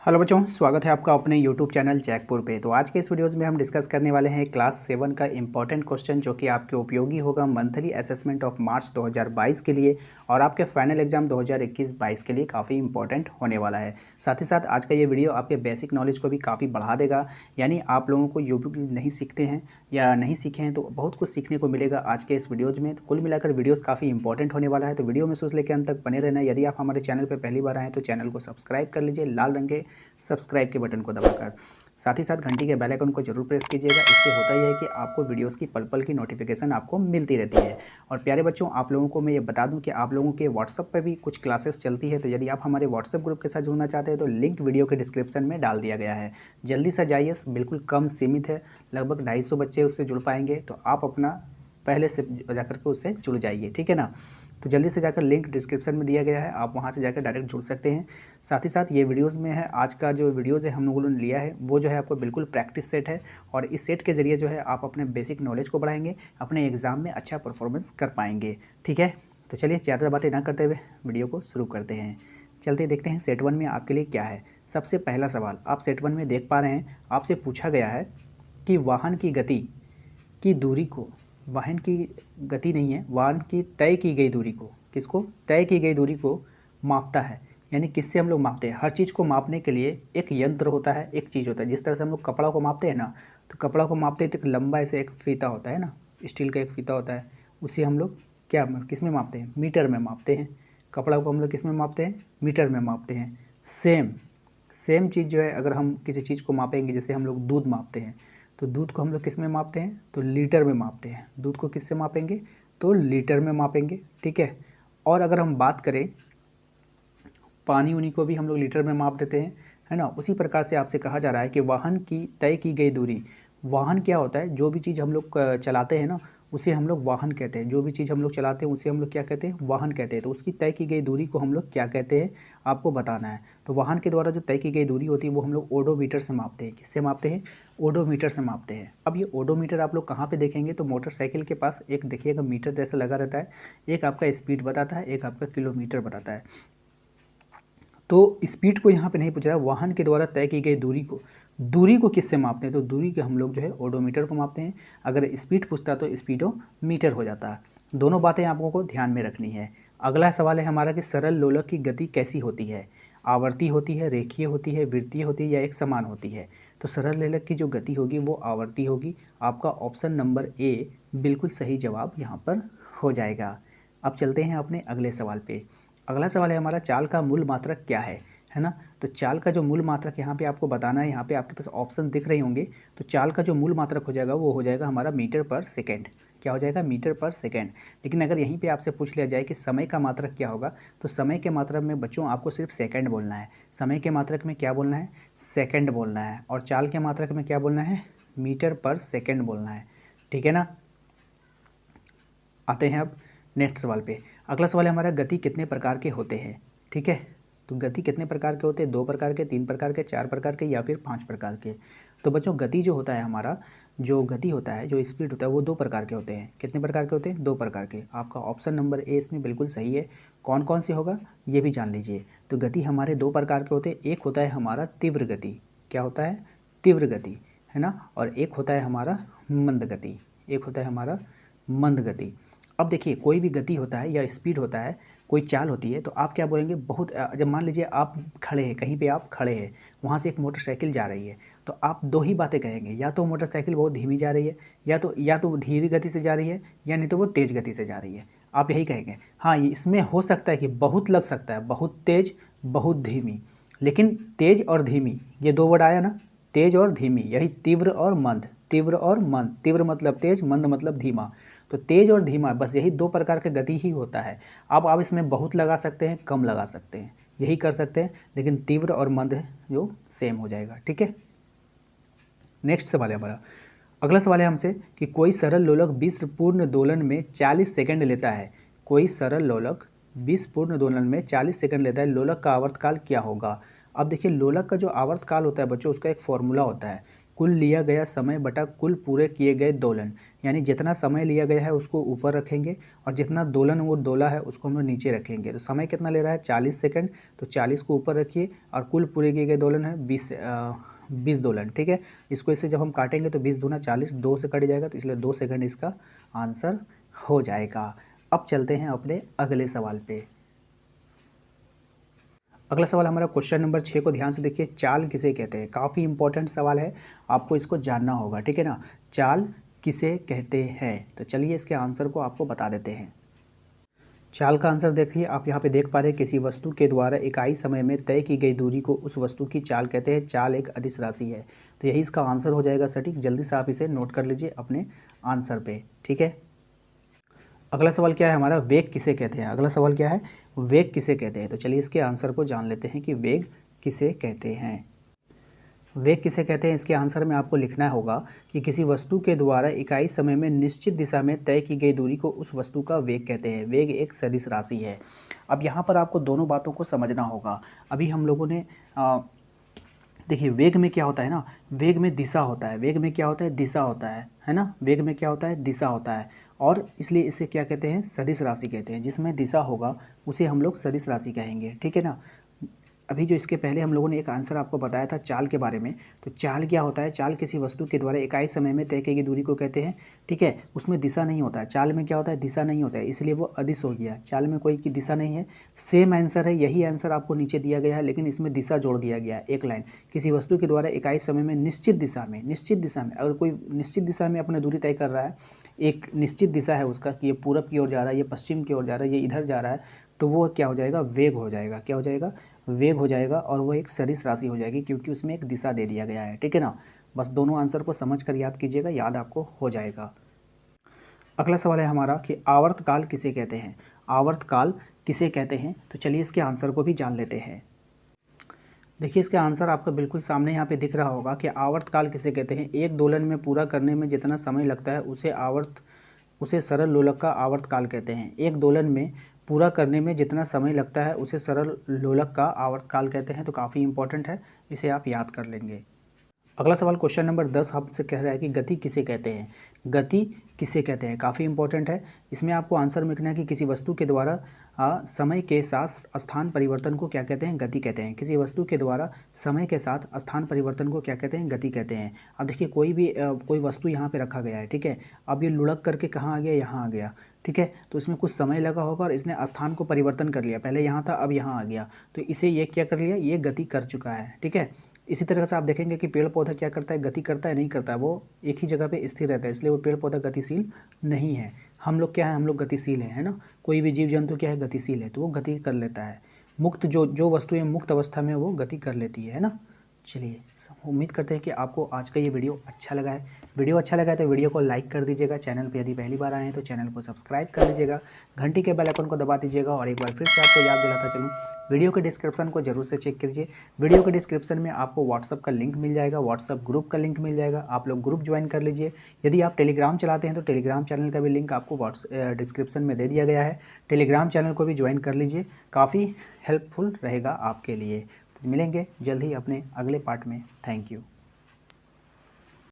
Hello बच्चों, स्वागत है आपका अपने यूट्यूब चैनल जैकपुर पे। तो आज के इस वीडियोस में हम डिस्कस करने वाले हैं क्लास 7 का इंपॉर्टेंट क्वेश्चन जो कि आपके उपयोगी होगा मंथली असेसमेंट ऑफ मार्च 2022 के लिए और आपके फाइनल एग्जाम 2021-22 के लिए काफ़ी इंपॉर्टेंट होने वाला है। साथ ही साथ आज का ये वीडियो आपके बेसिक नॉलेज को भी काफ़ी बढ़ा देगा, यानी आप लोगों को यूट्यूब नहीं सीखते हैं या नहीं सीखे हैं तो बहुत कुछ सीखने को मिलेगा आज के इस वीडियोज़ में। तो कुल मिलाकर वीडियोज़ काफ़ी इंपॉर्टेंट होने वाला है, तो वीडियो में सोच लेकर अंत तक बने रहना। यदि आप हमारे चैनल पर पहली बार आएँ तो चैनल को सब्सक्राइब कर लीजिए लाल रंग के सब्सक्राइब के बटन को दबाकर। साथ ही साथ घंटी के बेल आइकन को जरूर प्रेस कीजिएगा। इससे होता यह है कि आपको वीडियोस की पल पल की नोटिफिकेशन आपको मिलती रहती है। और प्यारे बच्चों, आप लोगों को मैं ये बता दूं कि आप लोगों के व्हाट्सएप पे भी कुछ क्लासेस चलती है, तो यदि आप हमारे व्हाट्सएप ग्रुप के साथ जुड़ना चाहते हैं तो लिंक वीडियो के डिस्क्रिप्शन में डाल दिया गया है। जल्दी से जाइए, बिल्कुल कम सीमित है, लगभग 250 बच्चे उससे जुड़ पाएंगे, तो आप अपना पहले से जाकर के उससे जुड़ जाइए, ठीक है ना। तो जल्दी से जाकर लिंक डिस्क्रिप्शन में दिया गया है, आप वहां से जाकर डायरेक्ट जुड़ सकते हैं। साथ ही साथ ये वीडियोस में है, आज का जो वीडियोस है हम लोगों ने लिया है वो जो है आपको बिल्कुल प्रैक्टिस सेट है और इस सेट के ज़रिए जो है आप अपने बेसिक नॉलेज को बढ़ाएंगे, अपने एग्ज़ाम में अच्छा परफॉर्मेंस कर पाएंगे, ठीक है। तो चलिए ज़्यादा बातें ना करते हुए वीडियो को शुरू करते हैं। चलते देखते हैं सेट 1 में आपके लिए क्या है। सबसे पहला सवाल आप सेट 1 में देख पा रहे हैं, आपसे पूछा गया है कि वाहन की गति की दूरी को, वाहन की गति नहीं है, वाहन की तय की गई दूरी को, किसको तय की गई दूरी को मापता है। यानी किससे हम लोग मापते हैं, हर चीज़ को मापने के लिए एक यंत्र होता है, एक चीज़ होता है। जिस तरह से हम लोग कपड़ा को मापते हैं ना, तो कपड़ा को मापते हैं तो एक लंबा ऐसे एक फीता होता है ना, स्टील का एक फीता होता है, उसे हम लोग क्या किस में मापते हैं, मीटर में मापते हैं। कपड़ा को हम लोग किस में मापते हैं, मीटर में मापते हैं। सेम चीज़ जो है, अगर हम किसी चीज़ को मापेंगे, जैसे हम लोग दूध मापते हैं तो दूध को हम लोग किस में मापते हैं, तो लीटर में मापते हैं। दूध को किससे मापेंगे, तो लीटर में मापेंगे, ठीक है। और अगर हम बात करें पानी उनी को भी हम लोग लीटर में माप देते हैं, है ना। उसी प्रकार से आपसे कहा जा रहा है कि वाहन की तय की गई दूरी, वाहन क्या होता है, जो भी चीज़ हम लोग चलाते हैं ना उसे हम लोग वाहन कहते हैं। जो भी चीज़ हम लोग चलाते हैं उसे हम लोग क्या कहते हैं, वाहन कहते हैं। तो उसकी तय की गई दूरी को हम लोग क्या कहते हैं, आपको बताना है। तो वाहन के द्वारा जो तय की गई दूरी होती है वो हम लोग ओडोमीटर से मापते हैं। किससे मापते हैं, ओडोमीटर से मापते हैं। अब ये ओडोमीटर आप लोग कहाँ पे देखेंगे, तो मोटरसाइकिल के पास एक देखिएगा मीटर जैसा लगा रहता है, एक आपका स्पीड बताता है, एक आपका किलोमीटर बताता है। तो स्पीड को यहाँ पे नहीं पूछ रहा है, वाहन के द्वारा तय की गई दूरी को किससे मापते हैं, तो दूरी के हम लोग जो है ओडोमीटर को मापते हैं। अगर स्पीड पूछता तो स्पीडोमीटर हो जाता है। दोनों बातें आप लोगों को ध्यान में रखनी है। अगला सवाल है हमारा कि सरल लोलक की गति कैसी होती है, आवर्ती होती है, रेखीय होती है, वृत्तीय होती है या एक समान होती है। तो सरल लोलक की जो गति होगी वो आवर्ती होगी। आपका ऑप्शन नंबर ए बिल्कुल सही जवाब यहाँ पर हो जाएगा। अब चलते हैं अपने अगले सवाल पे। अगला सवाल है हमारा चाल का मूल मात्रक क्या है ना। तो चाल का जो मूल मात्रक यहाँ पे आपको बताना है, यहाँ पे आपके पास ऑप्शन दिख रहे होंगे। तो चाल का जो मूल मात्रक हो जाएगा वो हो जाएगा हमारा मीटर पर सेकेंड। क्या हो जाएगा, मीटर पर सेकेंड। लेकिन अगर यहीं पे आपसे पूछ लिया जाए कि समय का मात्रक क्या होगा, तो समय के मात्रक में बच्चों आपको सिर्फ सेकेंड बोलना है। समय के मात्रक में क्या बोलना है, सेकेंड बोलना है। और चाल के मात्रक में क्या बोलना है, मीटर पर सेकेंड बोलना है, ठीक है ना। आते हैं अब नेक्स्ट सवाल पे। अगला सवाल है हमारा गति कितने प्रकार के होते हैं, ठीक है। तो गति कितने प्रकार के होते हैं, 2 प्रकार के, 3 प्रकार के, 4 प्रकार के या फिर 5 प्रकार के। तो बच्चों गति जो होता है हमारा, जो गति होता है, जो स्पीड होता है वो 2 प्रकार के होते हैं। कितने प्रकार के होते हैं, 2 प्रकार के। आपका ऑप्शन नंबर ए इसमें बिल्कुल सही है। कौन कौन सी होगा ये भी जान लीजिए। तो गति हमारे 2 प्रकार के होते हैं। एक होता है हमारा तीव्र गति, क्या होता है, तीव्र गति, है ना। और एक होता है हमारा मंद गति, एक होता है हमारा मंद गति। अब देखिए कोई भी गति होता है या स्पीड होता है, कोई चाल होती है, तो आप क्या बोलेंगे, बहुत जब मान लीजिए आप खड़े हैं, कहीं पे आप खड़े हैं, वहाँ से एक मोटरसाइकिल जा रही है, तो आप 2 ही बातें कहेंगे, या तो मोटरसाइकिल बहुत धीमी जा रही है, या तो वो धीरे गति से जा रही है, या नहीं तो वो तेज़ गति से जा रही है। आप यही कहेंगे। हाँ, इसमें हो सकता है कि बहुत लग सकता है, बहुत तेज़, बहुत धीमी। लेकिन तेज़ और धीमी ये 2 वर्ड आया ना, तेज़ और धीमी, यही तीव्र और मंद, तीव्र और मंद। तीव्र मतलब तेज़, मंद मतलब धीमा। तो तेज़ और धीमा बस यही 2 प्रकार का गति ही होता है। अब आप इसमें बहुत लगा सकते हैं, कम लगा सकते हैं, यही कर सकते हैं। लेकिन तीव्र और मंद जो सेम हो जाएगा, ठीक है। नेक्स्ट सवाल है हमारा। अगला सवाल है हमसे कि कोई सरल लोलक 20 पूर्ण दोलन में 40 सेकंड लेता है। कोई सरल लोलक 20 पूर्ण दोलन में 40 सेकंड लेता है, लोलक का आवर्तकाल क्या होगा। अब देखिए लोलक का जो आवर्तकाल होता है बच्चों, उसका एक फॉर्मूला होता है कुल लिया गया समय बटा कुल पूरे किए गए दोलन, यानी जितना समय लिया गया है उसको ऊपर रखेंगे और जितना दोलन वो डोला है उसको हम लोग नीचे रखेंगे। तो समय कितना ले रहा है 40 सेकंड, तो 40 को ऊपर रखिए और कुल पूरे किए गए दोलन है 20 दोलन, ठीक है। इसको इससे जब हम काटेंगे तो 20 दूना 40, 2 से कट जाएगा, तो इसलिए 2 सेकंड इसका आंसर हो जाएगा। अब चलते हैं अपने अगले सवाल पे। अगला सवाल हमारा क्वेश्चन नंबर 6 को ध्यान से देखिए। चाल किसे कहते हैं? काफ़ी इंपॉर्टेंट सवाल है, आपको इसको जानना होगा, ठीक है ना। चाल किसे कहते हैं? तो चलिए इसके आंसर को आपको बता देते हैं। चाल का आंसर देखिए, आप यहाँ पे देख पा रहे हैं, किसी वस्तु के द्वारा इकाई समय में तय की गई दूरी को उस वस्तु की चाल कहते हैं। चाल एक अदिश राशि है, तो यही इसका आंसर हो जाएगा सटीक। जल्दी से आप इसे नोट कर लीजिए अपने आंसर पे, ठीक है। अगला सवाल क्या है हमारा? वेग किसे कहते हैं? अगला सवाल क्या है? वेग किसे कहते हैं? तो चलिए इसके आंसर को जान लेते हैं कि वेग किसे कहते हैं। वेग किसे कहते हैं, इसके आंसर में आपको लिखना होगा कि किसी वस्तु के द्वारा इकाई समय में निश्चित दिशा में तय की गई दूरी को उस वस्तु का वेग कहते हैं। वेग एक सदिश राशि है। अब यहाँ पर आपको दोनों बातों को समझना होगा। अभी हम लोगों ने देखिए, वेग में क्या होता है ना, वेग में दिशा होता है। वेग में क्या होता है? दिशा होता है ना। वेग में क्या होता है? दिशा होता है, और इसलिए इसे क्या कहते हैं? सदिश राशि कहते हैं। जिसमें दिशा होगा उसे हम लोग सदिश राशि कहेंगे, ठीक है ना। अभी जो इसके पहले हम लोगों ने एक आंसर आपको बताया था चाल के बारे में, तो चाल क्या होता है? चाल किसी वस्तु के द्वारा इकाई समय में तय की गई दूरी को कहते हैं, ठीक है। उसमें दिशा नहीं होता है। चाल में क्या होता है? दिशा नहीं होता है, इसलिए वो अदिश हो गया। चाल में कोई की दिशा नहीं है। सेम आंसर है, यही आंसर आपको नीचे दिया गया है, लेकिन इसमें दिशा जोड़ दिया गया है। एक लाइन, किसी वस्तु के द्वारा इकाई समय में निश्चित दिशा में अगर कोई निश्चित दिशा में अपनी दूरी तय कर रहा है, एक निश्चित दिशा है उसका कि ये पूरब की ओर जा रहा है, ये पश्चिम की ओर जा रहा है, ये इधर जा रहा है, तो वो क्या हो जाएगा? वेग हो जाएगा। क्या हो जाएगा? वेग हो जाएगा, और वो एक सदिश राशि हो जाएगी, क्योंकि उसमें एक दिशा दे दिया गया है, ठीक है ना। बस दोनों आंसर को समझ कर याद कीजिएगा, याद आपको हो जाएगा। अगला सवाल है हमारा कि आवर्तकाल किसे कहते हैं? आवर्तकाल किसे कहते हैं? तो चलिए इसके आंसर को भी जान लेते हैं। देखिए, इसका आंसर आपका बिल्कुल सामने यहाँ पे दिख रहा होगा कि आवर्तकाल किसे कहते हैं। एक दोलन में पूरा करने में जितना समय लगता है उसे सरल लोलक का आवर्तकाल कहते हैं। एक दोलन में पूरा करने में जितना समय लगता है उसे सरल लोलक का आवर्तकाल कहते हैं। तो काफ़ी इंपॉर्टेंट है, इसे आप याद कर लेंगे। अगला सवाल क्वेश्चन नंबर 10 आपसे कह रहा है कि गति किसे कहते हैं? गति किसे कहते हैं? काफ़ी इंपॉर्टेंट है। इसमें आपको आंसर लिखना है कि किसी वस्तु के द्वारा समय के साथ स्थान परिवर्तन को क्या कहते हैं? गति कहते हैं। किसी वस्तु के द्वारा समय के साथ स्थान परिवर्तन को क्या कहते हैं? गति कहते हैं। अब देखिए, कोई वस्तु यहाँ पे रखा गया है, ठीक है। अब ये लुढ़क करके कहाँ आ गया? यहाँ आ गया, ठीक है। तो इसमें कुछ समय लगा होगा और इसने स्थान को परिवर्तन कर लिया। पहले यहाँ था, अब यहाँ आ गया, तो इसे ये क्या कर लिया? ये गति कर चुका है, ठीक है। इसी तरह से आप देखेंगे कि पेड़ पौधा क्या करता है? गति करता है? नहीं करता है, वो एक ही जगह पे स्थिर रहता है, इसलिए वो पेड़ पौधा गतिशील नहीं है। हम लोग क्या है? हम लोग गतिशील हैं, है ना। कोई भी जीव जंतु क्या है? गतिशील है, तो वो गति कर लेता है। मुक्त जो वस्तुएं मुक्त अवस्था में वो गति कर लेती है ना। चलिए, उम्मीद करते हैं कि आपको आज का ये वीडियो अच्छा लगा है। वीडियो अच्छा लगा है तो वीडियो को लाइक कर दीजिएगा। चैनल पे यदि पहली बार आए हैं तो चैनल को सब्सक्राइब कर लीजिएगा। घंटी के बेल आइकन को दबा दीजिएगा। और एक बार फिर से आपको याद दिलाता चलूँ, वीडियो के डिस्क्रिप्शन को जरूर से चेक कीजिए। वीडियो के डिस्क्रिप्शन में आपको व्हाट्सअप का लिंक मिल जाएगा, व्हाट्सअप ग्रुप का लिंक मिल जाएगा। आप लोग ग्रुप ज्वाइन कर लीजिए। यदि आप टेलीग्राम चलाते हैं तो टेलीग्राम चैनल का भी लिंक आपको डिस्क्रिप्शन में दे दिया गया है। टेलीग्राम चैनल को भी ज्वाइन कर लीजिए, काफ़ी हेल्पफुल रहेगा आपके लिए। मिलेंगे जल्द ही अपने अगले पार्ट में। Thank you.